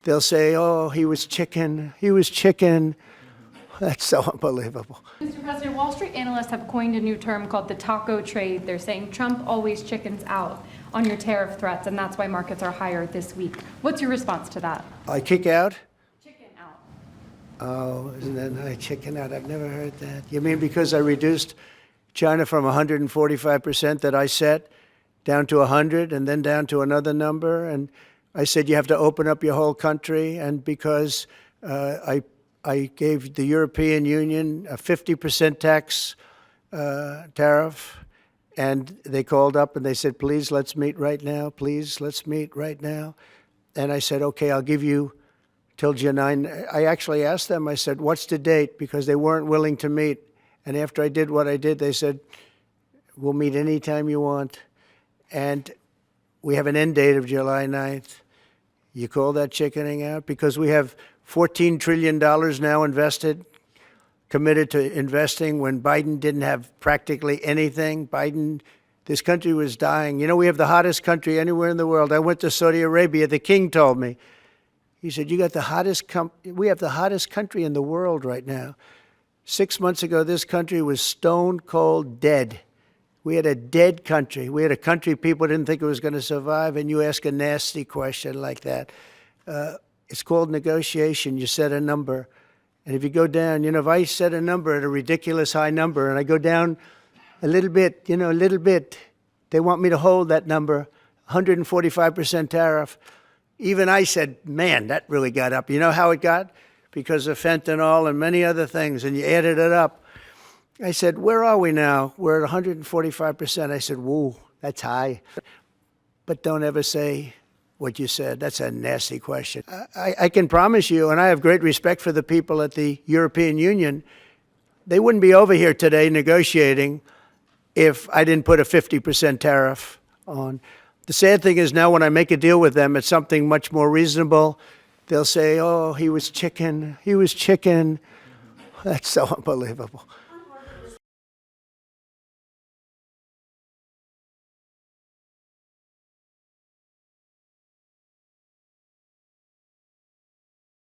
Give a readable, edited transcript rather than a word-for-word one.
They'll say, oh, he was chicken. He was chicken. That's so unbelievable. Mr. President, Wall Street analysts have coined a new term called the taco trade. They're saying Trump always chickens out on your tariff threats, and that's why markets are higher this week. What's your response to that? I kick out? Chicken out. Oh, isn't that nice? Chicken out. I've never heard that. You mean because I reduced China from 145% that I set down to 100 and then down to another number? And I said you have to open up your whole country. And because I gave the European Union a 50% tax tariff, and they called up and they said, please, let's meet right now. Please, let's meet right now. And I said, okay, I'll give you till July 9. I actually asked them, I said, what's the date? Because they weren't willing to meet. And after I did what I did, they said, we'll meet anytime you want. And we have an end date of July 9th. You call that chickening out? Because we have $14 trillion now invested, committed to investing when Biden didn't have practically anything. This country was dying. You know, we have the hottest country anywhere in the world. I went to Saudi Arabia. The king told me. He said, we have the hottest country in the world right now. 6 months ago, this country was stone cold dead. We had a dead country. We had a country people didn't think it was going to survive, and you ask a nasty question like that. It's called negotiation. You set a number. And if you go down, if I set a number at a ridiculous high number and I go down a little bit, they want me to hold that number, 145% tariff. Even I said, man, that really got up. You know how it got? Because of fentanyl and many other things, and you added it up. I said, where are we now? We're at 145%. I said, whoa, that's high. But don't ever say what you said. That's a nasty question. I can promise you, and I have great respect for the people at the European Union, they wouldn't be over here today negotiating if I didn't put a 50% tariff on. The sad thing is now when I make a deal with them, it's something much more reasonable. They'll say, oh, he was chicken. He was chicken. That's so unbelievable.